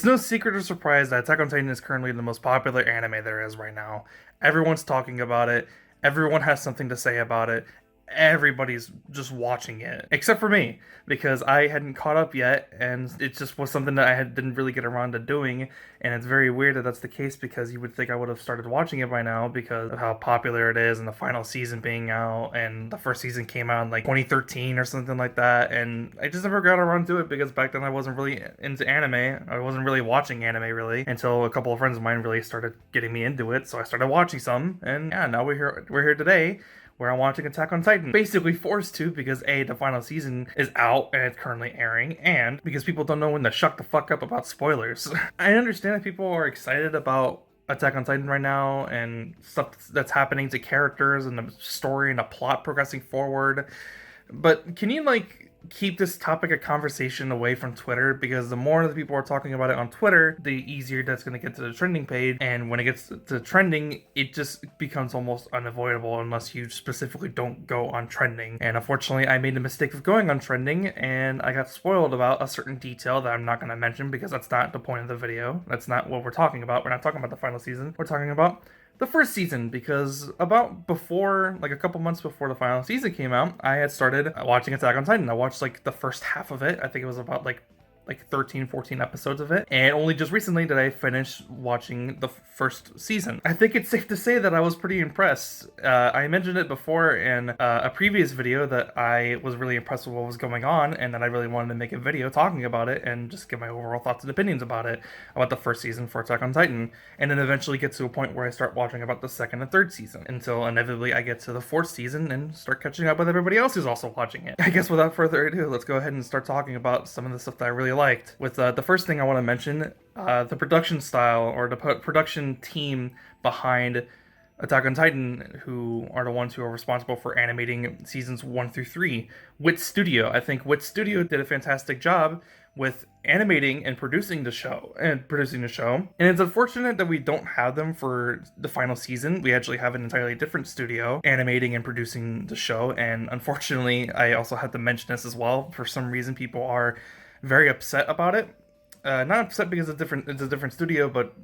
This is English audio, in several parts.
It's no secret or surprise that Attack on Titan is currently the most popular anime there is right now. Everyone's talking about it. Everyone has something to say about it. Everybody's just watching it, except for me, because I hadn't caught up yet, and it just was something that didn't really get around to doing. And it's very weird that that's the case because you would think I would have started watching it by now because of how popular it is and the final season being out. And the first season came out in like 2013 or something like that. And I just never got around to it because back then I wasn't really into anime. I wasn't really watching anime really until a couple of friends of mine really started getting me into it. So I started watching some, and yeah, now we're here today where I'm watching Attack on Titan. Basically forced to because A, the final season is out and it's currently airing, and because people don't know when to shut the fuck up about spoilers. I understand that people are excited about Attack on Titan right now and stuff that's happening to characters and the story and the plot progressing forward. But can you keep this topic of conversation away from Twitter, because the more that people are talking about it on Twitter, the easier that's going to get to the trending page, and when it gets to trending, it just becomes almost unavoidable unless you specifically don't go on trending. And unfortunately, I made the mistake of going on trending, and I got spoiled about a certain detail that I'm not going to mention because that's not the point of the video. That's not what we're talking about. We're not talking about the final season. We're talking about the first season, because about before, like a couple months before the final season came out, I had started watching Attack on Titan. I watched like the first half of it. I think it was about like 13, 14 episodes of it. And only just recently did I finish watching the first season. I think it's safe to say that I was pretty impressed. I mentioned it before in a previous video that I was really impressed with what was going on and that I really wanted to make a video talking about it and just give my overall thoughts and opinions about it, about the first season for Attack on Titan. And then eventually get to a point where I start watching about the second and third season until inevitably I get to the fourth season and start catching up with everybody else who's also watching it. I guess without further ado, let's go ahead and start talking about some of the stuff that I really liked. With the first thing I want to mention, the production style or the production team behind Attack on Titan, who are the ones who are responsible for animating seasons 1 through 3. Wit Studio. I think Wit Studio did a fantastic job with animating and producing the show. And it's unfortunate that we don't have them for the final season. We actually have an entirely different studio animating and producing the show. And unfortunately, I also have to mention this as well. For some reason, people are very upset about it. Not upset because it's a different studio, but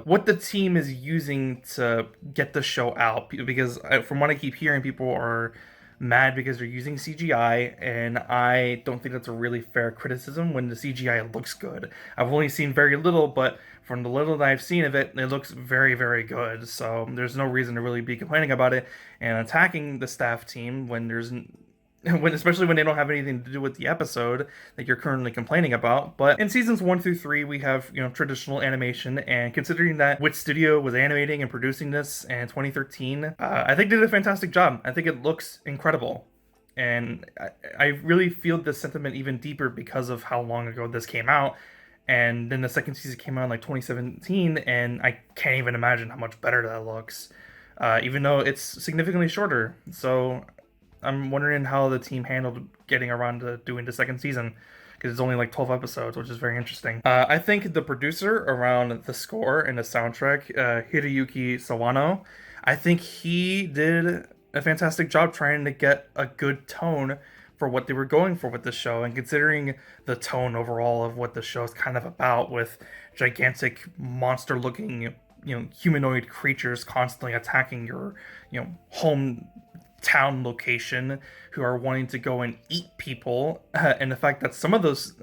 what the team is using to get the show out. Because from what I keep hearing, people are mad because they're using CGI, and I don't think that's a really fair criticism when the CGI looks good. I've only seen very little, but from the little that I've seen of it, it looks very, very good. So there's no reason to really be complaining about it and attacking the staff team when especially when they don't have anything to do with the episode that you're currently complaining about. But in seasons 1 through 3, we have, traditional animation, and considering that Wit Studio was animating and producing this in 2013, I think they did a fantastic job. I think it looks incredible. And I really feel this sentiment even deeper because of how long ago this came out. And then the second season came out in like 2017, and I can't even imagine how much better that looks, even though it's significantly shorter. So I'm wondering how the team handled getting around to doing the second season, because it's only like 12 episodes, which is very interesting. I think the producer around the score and the soundtrack, Hiroyuki Sawano, I think he did a fantastic job trying to get a good tone for what they were going for with the show, and considering the tone overall of what the show is kind of about, with gigantic monster-looking, humanoid creatures constantly attacking your, home town location, who are wanting to go and eat people, and the fact that some of those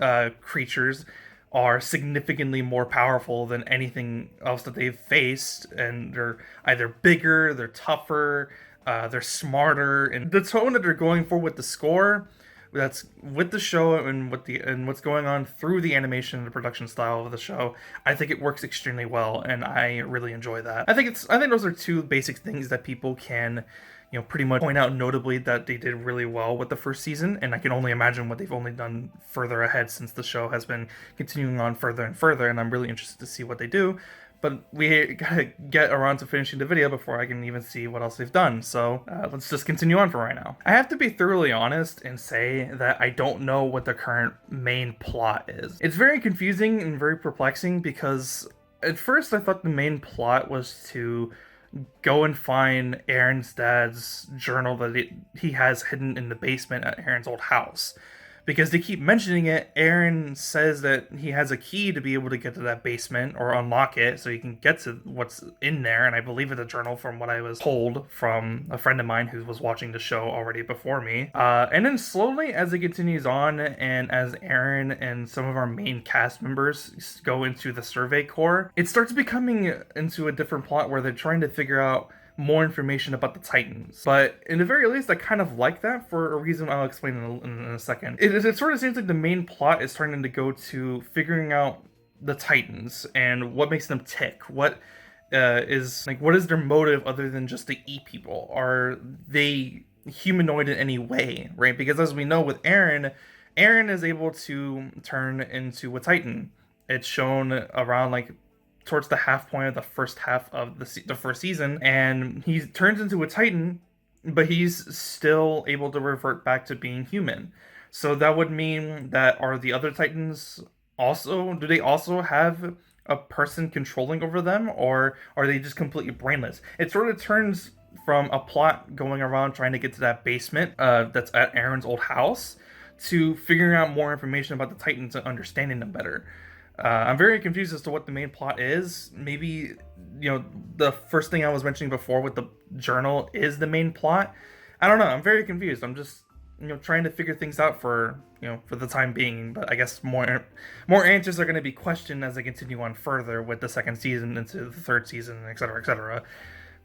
creatures are significantly more powerful than anything else that they've faced, and they're either bigger, they're tougher, they're smarter, and the tone that they're going for with the score, that's with the show and what's going on through the animation and the production style of the show, I think it works extremely well, and I really enjoy that. I think those are two basic things that people can pretty much point out notably that they did really well with the first season, and I can only imagine what they've only done further ahead since the show has been continuing on further and further, and I'm really interested to see what they do. But we gotta get around to finishing the video before I can even see what else they've done, so let's just continue on for right now. I have to be thoroughly honest and say that I don't know what the current main plot is. It's very confusing and very perplexing, because at first I thought the main plot was to go and find Aaron's dad's journal that he has hidden in the basement at Aaron's old house. because they keep mentioning it. Aaron says that he has a key to be able to get to that basement or unlock it so he can get to what's in there. And I believe it's a journal from what I was told from a friend of mine who was watching the show already before me. And then slowly as it continues on and as Aaron and some of our main cast members go into the survey corps, it starts becoming into a different plot where they're trying to figure out more information about the Titans. But in the very least, I kind of like that for a reason I'll explain in a second. It sort of seems like the main plot is starting to go to figuring out the Titans and what makes them tick. What is their motive other than just to eat people? Are they humanoid in any way, right? Because as we know with Aaron is able to turn into a Titan. It's shown around towards the half point of the first half of the first season, and he turns into a Titan, but he's still able to revert back to being human. So that would mean that are the other Titans do they also have a person controlling over them, or are they just completely brainless? It sort of turns from a plot going around trying to get to that basement that's at Aaron's old house to figuring out more information about the Titans and understanding them better. I'm very confused as to what the main plot is. Maybe, the first thing I was mentioning before with the journal is the main plot. I don't know. I'm very confused. I'm just, trying to figure things out for the time being. But I guess more answers are going to be questioned as I continue on further with the second season into the third season, etc., etc.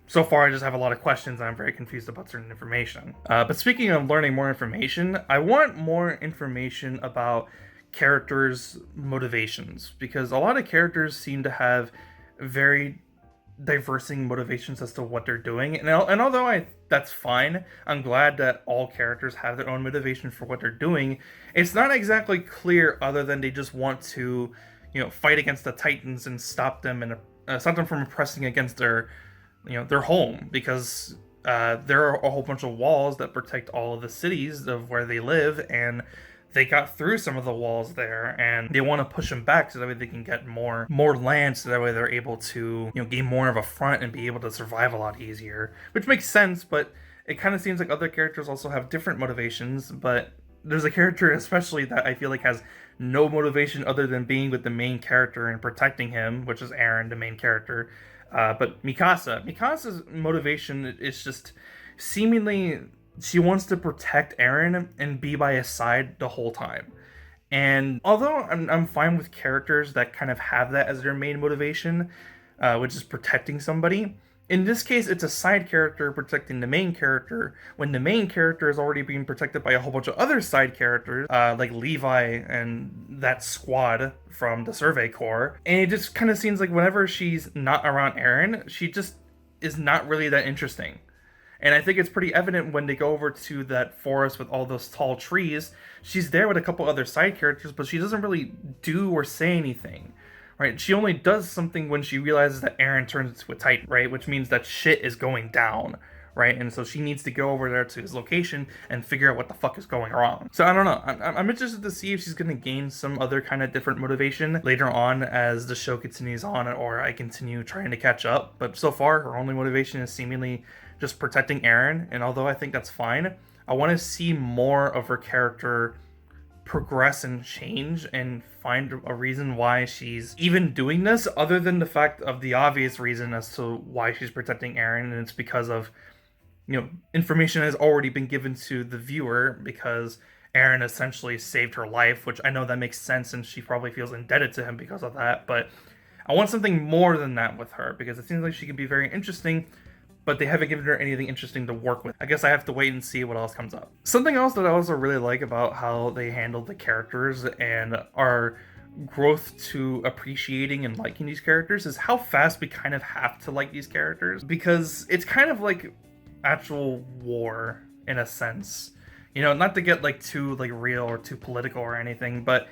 So far, I just have a lot of questions and I'm very confused about certain information. But speaking of learning more information, I want more information about characters' motivations, because a lot of characters seem to have very diversing motivations as to what they're doing, and although that's fine, I'm glad that all characters have their own motivation for what they're doing. It's not exactly clear, other than they just want to fight against the Titans and stop them from oppressing against their home, because there are a whole bunch of walls that protect all of the cities of where they live, and they got through some of the walls there, and they want to push them back so that way they can get more land, so that way they're able to gain more of a front and be able to survive a lot easier, which makes sense. But it kind of seems like other characters also have different motivations. But there's a character especially that I feel like has no motivation other than being with the main character and protecting him, which is Aaron, the main character. But Mikasa's motivation is just seemingly she wants to protect Aaron and be by his side the whole time. And although I'm fine with characters that kind of have that as their main motivation, which is protecting somebody, in this case it's a side character protecting the main character when the main character is already being protected by a whole bunch of other side characters, like Levi and that squad from the Survey Corps. And it just kind of seems like whenever she's not around Aaron, she just is not really that interesting. And I think it's pretty evident when they go over to that forest with all those tall trees. She's there with a couple other side characters, but she doesn't really do or say anything, right? She only does something when she realizes that Aaron turns into a Titan, right? Which means that shit is going down, right? And so she needs to go over there to his location and figure out what the fuck is going wrong. So I don't know. I'm interested to see if she's going to gain some other kind of different motivation later on as the show continues on, or I continue trying to catch up. But so far, her only motivation is seemingly just protecting Aaron, and although I think that's fine, I want to see more of her character progress and change and find a reason why she's even doing this, other than the fact of the obvious reason as to why she's protecting Aaron, and it's because of information has already been given to the viewer because Aaron essentially saved her life, which I know that makes sense and she probably feels indebted to him because of that, but I want something more than that with her because it seems like she can be very interesting, but they haven't given her anything interesting to work with. I guess I have to wait and see what else comes up. Something else that I also really like about how they handled the characters and our growth to appreciating and liking these characters is how fast we kind of have to like these characters, because it's kind of like actual war in a sense. Not to get too real or too political or anything, but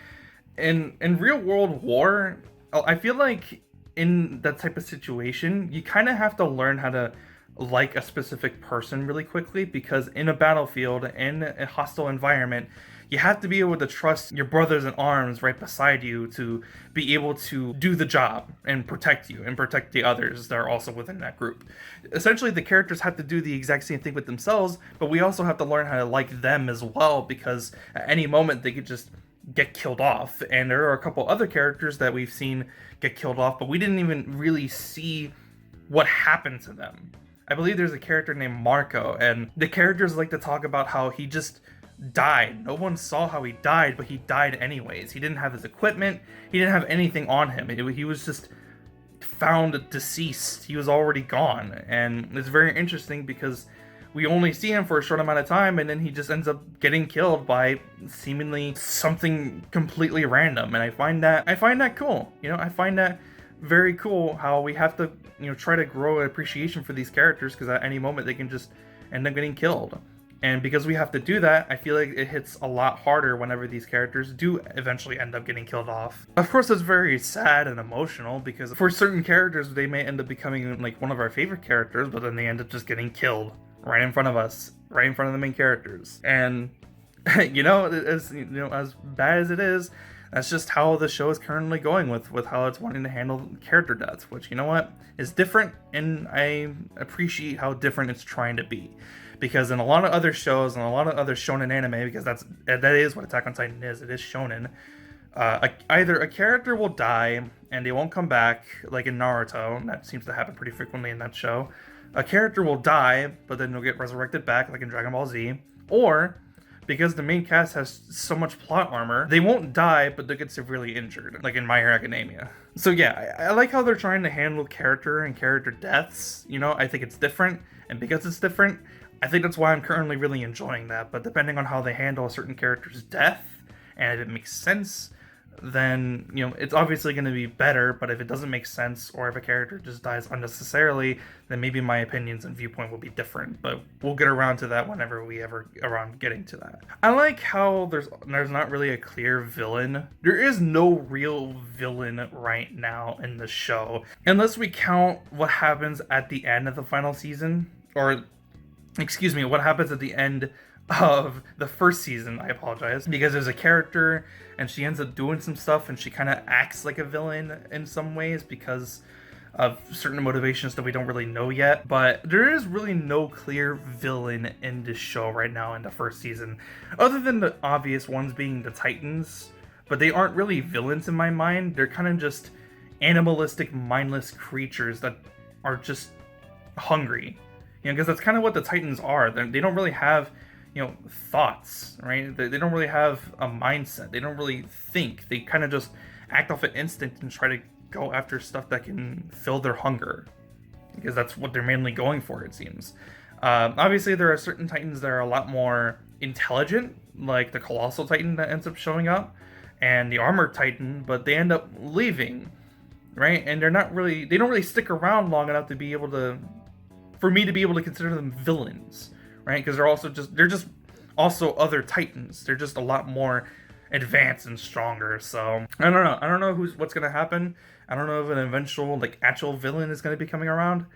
in real world war, I feel like in that type of situation, you kind of have to learn how to like a specific person really quickly, because in a battlefield, in a hostile environment, You have to be able to trust your brothers in arms right beside you to be able to do the job and protect you and protect the others that are also within that group. Essentially, the characters have to do the exact same thing with themselves, but we also have to learn how to like them as well, because at any moment they could just get killed off. And there are a couple other characters that we've seen get killed off, but we didn't even really see what happened to them. I believe there's a character named Marco, and the characters like to talk about how he just died. No one saw how he died, but he died anyways. He didn't have his equipment, he didn't have anything on him. He was just found deceased. He was already gone. And it's very interesting because we only see him for a short amount of time, and then he just ends up getting killed by seemingly something completely random. And I find that cool. I find that very cool how we have to, try to grow an appreciation for these characters, because at any moment they can just end up getting killed. And because we have to do that, I feel like it hits a lot harder whenever these characters do eventually end up getting killed off. Of course, it's very sad and emotional, because for certain characters, they may end up becoming like one of our favorite characters, but then they end up just getting killed right in front of us, right in front of the main characters. And, as bad as it is, that's just how the show is currently going with how it's wanting to handle character deaths, which, is different, and I appreciate how different it's trying to be. Because in a lot of other shows and a lot of other shonen anime, because that is what Attack on Titan is, it is shonen, either a character will die and they won't come back, like in Naruto, and that seems to happen pretty frequently in that show. A character will die, but then they'll get resurrected back, like in Dragon Ball Z, or because the main cast has so much plot armor, they won't die, but they get severely injured, like in My Hero Academia. So yeah, I like how they're trying to handle character and character deaths. I think it's different, and because it's different, I think that's why I'm currently really enjoying that. But depending on how they handle a certain character's death, and if it makes sense, then, it's obviously going to be better. But if it doesn't make sense, or if a character just dies unnecessarily, then maybe my opinions and viewpoint will be different. But we'll get around to that whenever we ever around getting to that. I like how there's not really a clear villain. There is no real villain right now in the show, unless we count what happens at the end of the final season, or what happens at the end of the first season. I apologize, because there's a character and she ends up doing some stuff, and she kind of acts like a villain in some ways because of certain motivations that we don't really know yet. But there is really no clear villain in this show right now in the first season, other than the obvious ones being the Titans. But they aren't really villains in my mind. They're kind of just animalistic, mindless creatures that are just hungry. Because that's kind of what the Titans are. They don't really have, thoughts, right? They don't really have a mindset. They don't really think. They kind of just act off of instinct and try to go after stuff that can fill their hunger. Because that's what they're mainly going for, it seems. Obviously, there are certain Titans that are a lot more intelligent, like the Colossal Titan that ends up showing up, and the Armored Titan, but they end up leaving, right? And they don't really stick around long enough to be able to, for me to be able to consider them villains, right? Because they're just also other Titans. They're just a lot more advanced and stronger. So I don't know what's gonna happen. I don't know if an eventual actual villain is gonna be coming around,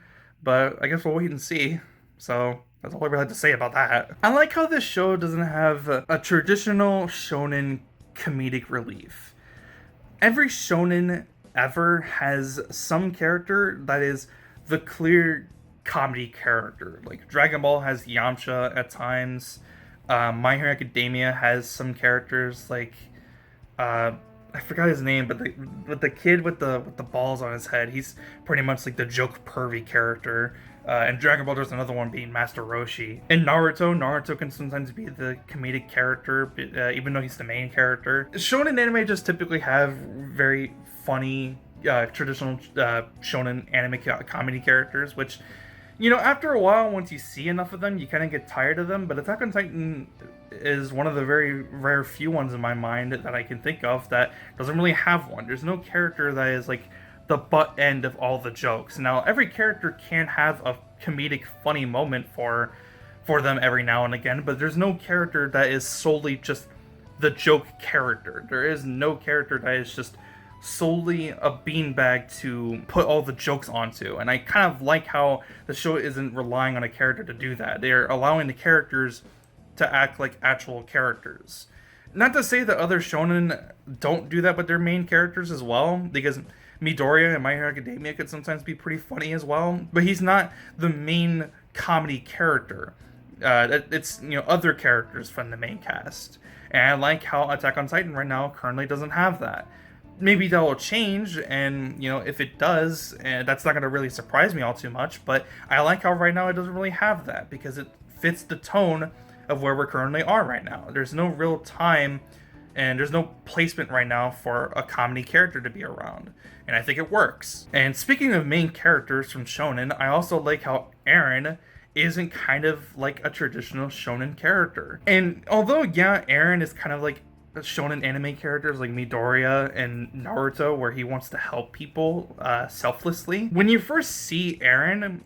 but I guess we'll wait and see. So that's all I really have to say about that. I like how this show doesn't have a traditional shonen comedic relief. Every shonen ever has some character that is the clear comedy character. Like Dragon Ball has Yamcha at times. My Hero Academia has some characters like I forgot his name, but the kid with the balls on his head, he's pretty much like the joke pervy character. And Dragon Ball, there's another one being Master Roshi. In Naruto can sometimes be the comedic character, even though he's the main character. Shonen anime just typically have very funny traditional shonen anime comedy characters, which, after a while, once you see enough of them, you kind of get tired of them. But Attack on Titan is one of the very rare few ones in my mind that I can think of that doesn't really have one. There's no character that is like the butt end of all the jokes. Now, every character can have a comedic, funny moment for them every now and again, but there's no character that is solely just the joke character. There is no character that is just solely a beanbag to put all the jokes onto. And I kind of like how the show isn't relying on a character to do that. They're allowing the characters to act like actual characters. Not to say that other shonen don't do that with their main characters as well, because Midoriya in My Hero Academia could sometimes be pretty funny as well, but he's not the main comedy character. It's other characters from the main cast, and I like how Attack on Titan right now currently doesn't have that. Maybe that will change, and if it does, and that's not going to really surprise me all too much. But I like how right now it doesn't really have that because it fits the tone of where we currently are right now. There's no real time, and there's no placement right now for a comedy character to be around, and I think it works. And speaking of main characters from shonen, I also like how Eren isn't kind of like a traditional shonen character. And although Eren is kind of like shonen anime characters like Midoriya and Naruto, where he wants to help people selflessly. When you first see Eren,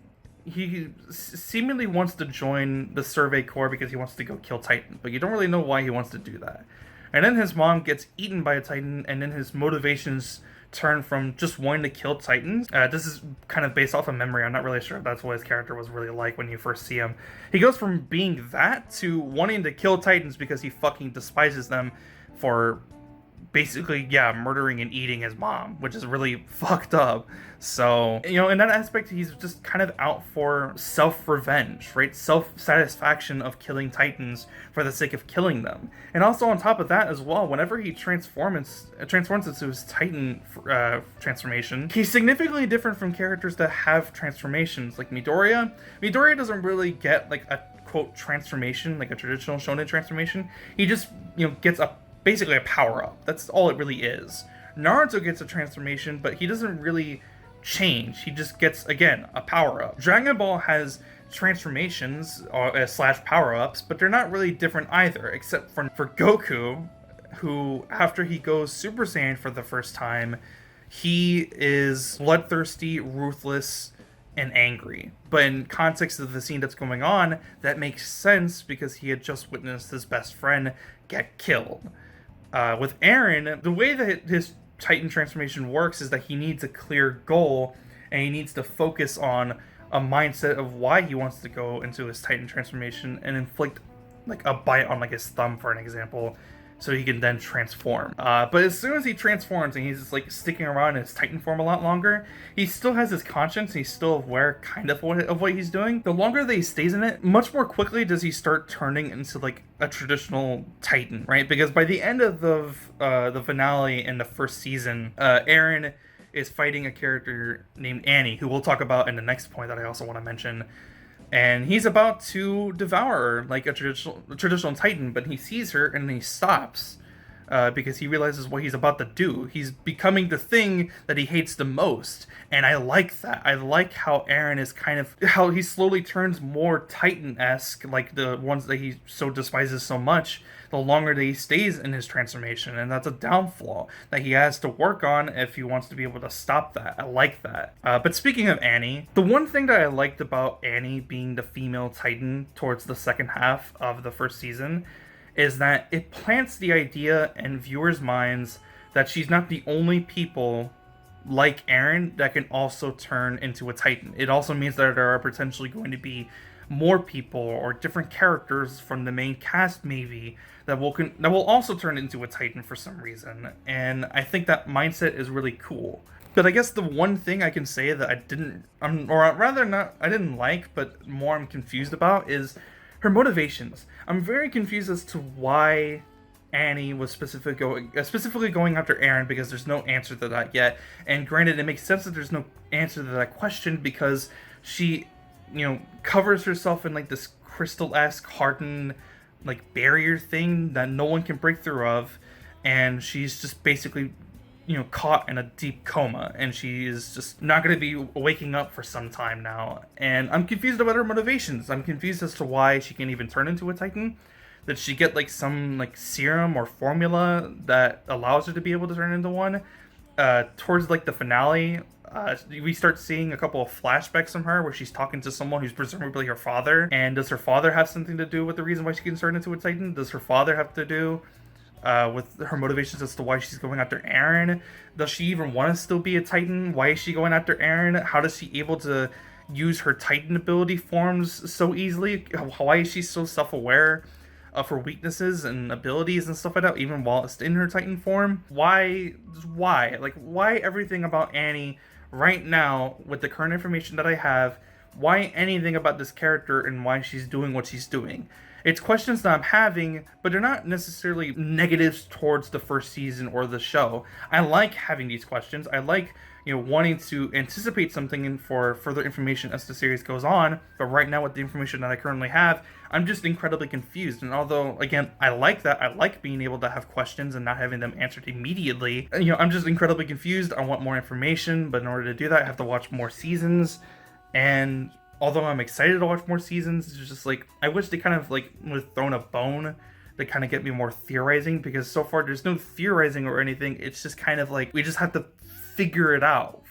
he seemingly wants to join the Survey Corps because he wants to go kill Titan, but you don't really know why he wants to do that. And then his mom gets eaten by a Titan, and then his motivations turn from just wanting to kill Titans. This is kind of based off of memory. I'm not really sure if that's what his character was really like when you first see him. He goes from being that to wanting to kill Titans because he fucking despises them for basically, murdering and eating his mom, which is really fucked up. So, in that aspect, he's just kind of out for self-revenge, right? Self-satisfaction of killing Titans for the sake of killing them. And also on top of that as well, whenever he transforms into his Titan transformation, he's significantly different from characters that have transformations, like Midoriya. Midoriya doesn't really get, like, a, quote, transformation, like a traditional shonen transformation. He just, gets basically a power-up. That's all it really is. Naruto gets a transformation, but he doesn't really change. He just gets, again, a power-up. Dragon Ball has transformations slash power-ups, but they're not really different either, except for Goku, who, after he goes Super Saiyan for the first time, he is bloodthirsty, ruthless, and angry. But in context of the scene that's going on, that makes sense because he had just witnessed his best friend get killed. With Eren, the way that his Titan transformation works is that he needs a clear goal, and he needs to focus on a mindset of why he wants to go into his Titan transformation and inflict like a bite on like his thumb, for an example, so he can then transform. But as soon as he transforms and he's just like sticking around in his Titan form a lot longer, he still has his conscience and he's still aware kind of what he's doing. The longer that he stays in it, much more quickly does he start turning into like a traditional Titan, right? Because by the end of the finale in the first season, Eren is fighting a character named Annie, who we'll talk about in the next point that I also want to mention. And he's about to devour her like a traditional Titan, but he sees her and he stops because he realizes what he's about to do. He's becoming the thing that he hates the most, and I like that. I like how Eren is how he slowly turns more Titan-esque, like the ones that he so despises so much, the longer that he stays in his transformation, and that's a downfall that he has to work on if he wants to be able to stop that. I like that. But speaking of Annie, the one thing that I liked about Annie being the female Titan towards the second half of the first season is that it plants the idea in viewers' minds that she's not the only people like Eren that can also turn into a Titan. It also means that there are potentially going to be more people or different characters from the main cast maybe that will also turn into a Titan for some reason. And I think that mindset is really cool. But I guess the one thing I can say that I didn't like, but more I'm confused about is her motivations. I'm very confused as to why Annie was specifically going after Eren, because there's no answer to that yet. And granted, it makes sense that there's no answer to that question because she, covers herself in like this crystal-esque hardened like barrier thing that no one can break through of, and she's just basically caught in a deep coma, and she is just not going to be waking up for some time now. And I'm confused about her motivations. I'm confused as to why she can even turn into a Titan. Did she get like some like serum or formula that allows her to be able to turn into one? Towards like the finale, we start seeing a couple of flashbacks from her where she's talking to someone who's presumably her father. And does her father have something to do with the reason why she can turn into a Titan? Does her father have to do with her motivations as to why she's going after Eren? Does she even want to still be a Titan? Why is she going after Eren? How does she able to use her Titan ability forms so easily? Why is she so self-aware? of her weaknesses and abilities and stuff like that, even while it's in her Titan form. Why everything about Annie right now with the current information that I have? Why anything about this character and why she's doing what she's doing? It's questions that I'm having, but they're not necessarily negatives towards the first season or the show. I like having these questions. I like, wanting to anticipate something for further information as the series goes on. But right now, with the information that I currently have, I'm just incredibly confused. And although, again, I like that, I like being able to have questions and not having them answered immediately. I'm just incredibly confused. I want more information, but in order to do that, I have to watch more seasons. And although I'm excited to watch more seasons, it's just like, I wish they kind of like was thrown a bone to kind of get me more theorizing, because so far there's no theorizing or anything. It's just kind of like we just have to figure it out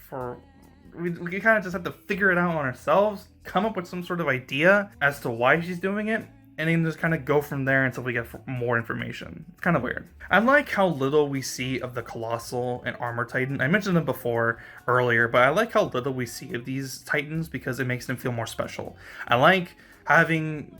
we kind of just have to figure it out on ourselves, come up with some sort of idea as to why she's doing it, and then just kind of go from there until we get more information. It's kind of weird. I like how little we see of the Colossal and Armor Titan. I mentioned them before earlier, but I like how little we see of these Titans because it makes them feel more special. I like having,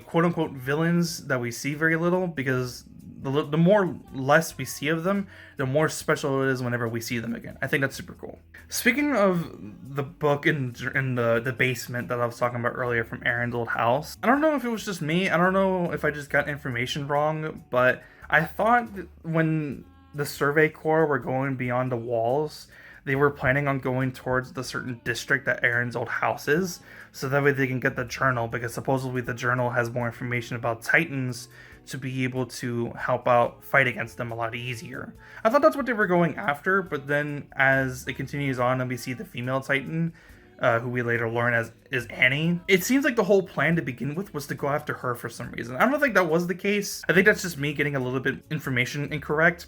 quote unquote villains that we see very little, because the more less we see of them, the more special it is whenever we see them again. I think that's super cool. Speaking of the book in the basement that I was talking about earlier from Aaron's old house, I don't know if it was just me. I don't know if I just got information wrong, but I thought that when the Survey Corps were going beyond the walls, they were planning on going towards the certain district that Aaron's old house is, so that way they can get the journal, because supposedly the journal has more information about Titans to be able to help out fight against them a lot easier. I thought that's what they were going after, but then as it continues on and we see the female Titan, who we later learn is Annie, it seems like the whole plan to begin with was to go after her for some reason. I don't think that was the case. I think that's just me getting a little bit information incorrect.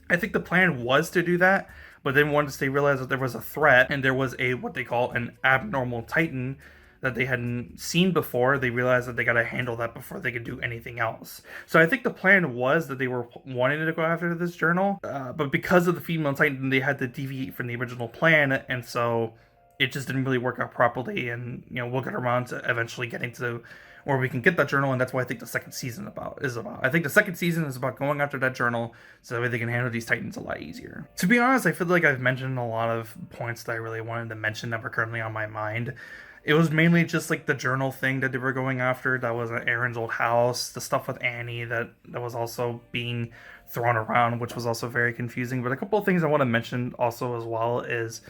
I think the plan was to do that, but then once they realized that there was a threat and there was what they call an abnormal Titan that they hadn't seen before, they realized that they got to handle that before they could do anything else. So I think the plan was that they were wanting to go after this journal, but because of the female Titan, they had to deviate from the original plan, and so it just didn't really work out properly. And we'll get around to eventually getting to where we can get that journal, and that's what I think the second season is about. I think the second season is about going after that journal so that way they can handle these Titans a lot easier. To be honest, I feel like I've mentioned a lot of points that I really wanted to mention that were currently on my mind. It was mainly just like the journal thing that they were going after that was at Aaron's old house, the stuff with Annie that was also being thrown around, which was also very confusing. But a couple of things I want to mention also as well is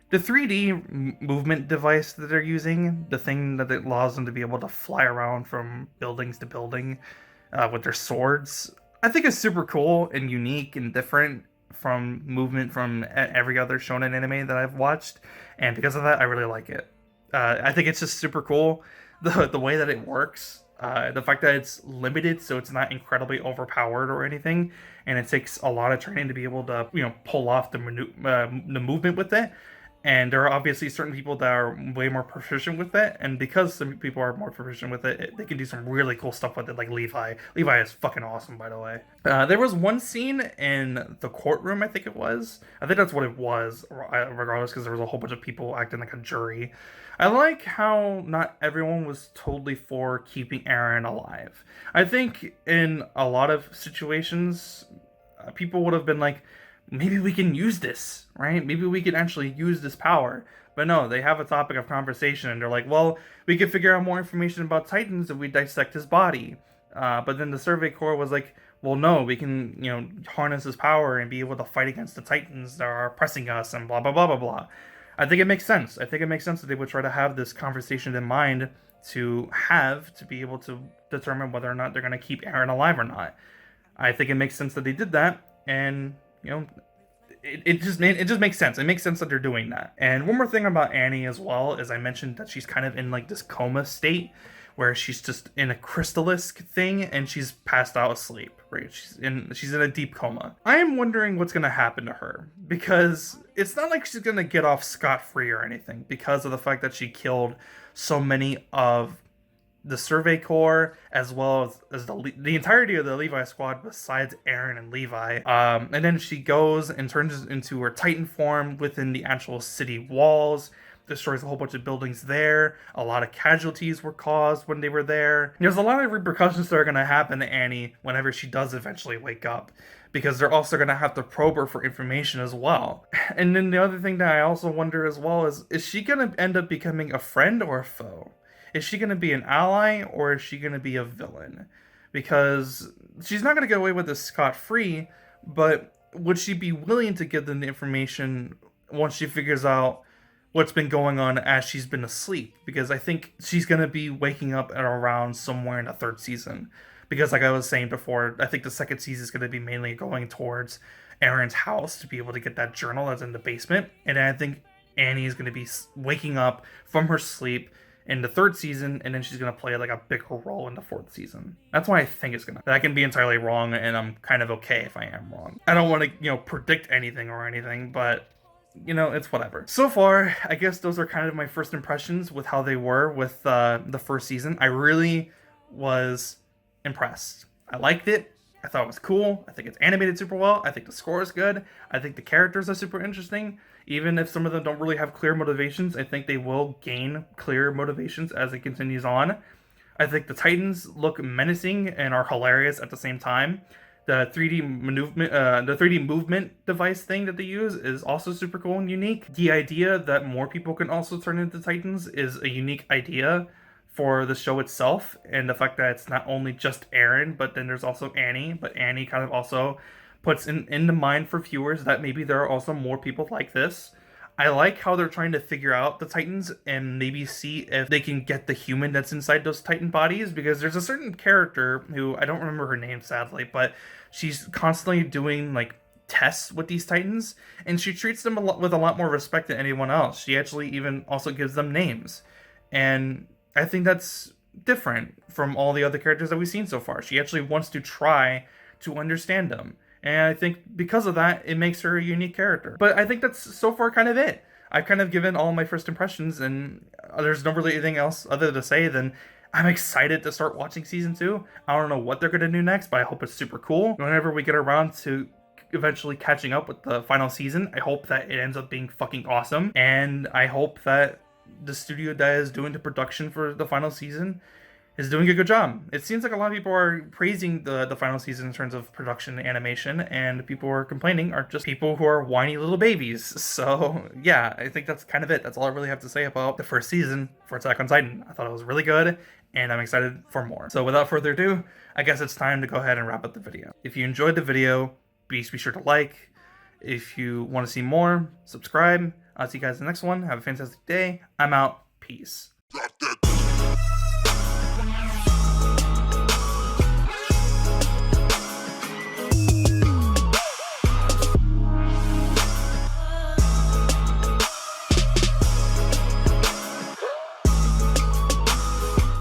the 3D movement device that they're using, the thing that allows them to be able to fly around from buildings to building with their swords, I think is super cool and unique and different from movement from every other shonen anime that I've watched. And because of that, I really like it. I think it's just super cool, the way that it works. The fact that it's limited, so it's not incredibly overpowered or anything, and it takes a lot of training to be able to, pull off the movement with it. And there are obviously certain people that are way more proficient with it, and because some people are more proficient with it, they can do some really cool stuff with it, like Levi. Levi is fucking awesome, by the way. There was one scene in the courtroom, I think it was. I think that's what it was, regardless, because there was a whole bunch of people acting like a jury. I like how not everyone was totally for keeping Eren alive. I think in a lot of situations, people would have been like, maybe we can use this, right? Maybe we can actually use this power. But no, they have a topic of conversation, and they're like, well, we can figure out more information about Titans if we dissect his body. But then the Survey Corps was like, well, no, we can, harness his power and be able to fight against the Titans that are oppressing us and blah, blah, blah, blah, blah. I think it makes sense. I think it makes sense that they would try to have this conversation in mind to be able to determine whether or not they're going to keep Eren alive or not. I think it makes sense that they did that, and it just makes sense. It makes sense that they're doing that. And one more thing about Annie as well is I mentioned that she's kind of in like this coma state where she's just in a crystallisc thing and she's passed out asleep, right? She's in a deep coma. I am wondering what's going to happen to her, because it's not like she's going to get off scot-free or anything because of the fact that she killed so many of the Survey Corps, as well as the entirety of the Levi squad besides Eren and Levi. And then she goes and turns into her Titan form within the actual city walls. destroys a whole bunch of buildings there. A lot of casualties were caused when they were there. There's a lot of repercussions that are going to happen to Annie whenever she does eventually wake up, because they're also going to have to probe her for information as well. And then the other thing that I also wonder as well is she going to end up becoming a friend or a foe? Is she going to be an ally, or is she going to be a villain? Because she's not going to get away with this scot-free, but would she be willing to give them the information once she figures out what's been going on as she's been asleep? Because I think she's going to be waking up at around somewhere in the third season. Because like I was saying before, I think the second season is going to be mainly going towards Erin's house to be able to get that journal that's in the basement. And I think Annie is going to be waking up from her sleep in the third season, and then she's going to play like a bigger role in the fourth season. That's why I think it's going to. I can be entirely wrong, and I'm kind of okay if I am wrong. I don't want to, predict anything or anything, but it's whatever. So far, I guess those are kind of my first impressions with how they were with the first season. I really was impressed. I liked it. I thought it was cool. I think it's animated super well. I think the score is good. I think the characters are super interesting. Even if some of them don't really have clear motivations, I think they will gain clear motivations as it continues on. I think the Titans look menacing and are hilarious at the same time. The 3D movement device thing that they use is also super cool and unique. The idea that more people can also turn into Titans is a unique idea for the show itself, and the fact that it's not only just Erin, but then there's also Annie, but Annie kind of also puts in the mind for viewers that maybe there are also more people like this. I like how they're trying to figure out the Titans and maybe see if they can get the human that's inside those Titan bodies, because there's a certain character who, I don't remember her name sadly, but she's constantly doing like tests with these Titans, and she treats them with a lot more respect than anyone else. She actually even also gives them names, and I think that's different from all the other characters that we've seen so far. She actually wants to try to understand them. And I think because of that, it makes her a unique character. But I think that's so far kind of it. I've kind of given all my first impressions, and there's not really anything else other to say than I'm excited to start watching season 2. I don't know what they're going to do next, but I hope it's super cool. Whenever we get around to eventually catching up with the final season, I hope that it ends up being fucking awesome. And I hope that the studio that is doing the production for the final season is doing a good job. It seems like a lot of people are praising the final season in terms of production and animation, and people who are complaining are just people who are whiny little babies. So yeah, I think that's kind of it. That's all I really have to say about the first season for Attack on Titan. I thought it was really good, and I'm excited for more. So without further ado, I guess it's time to go ahead and wrap up the video. If you enjoyed the video, please be sure to like. If you want to see more, subscribe. I'll see you guys in the next one. Have a fantastic day. I'm out. Peace.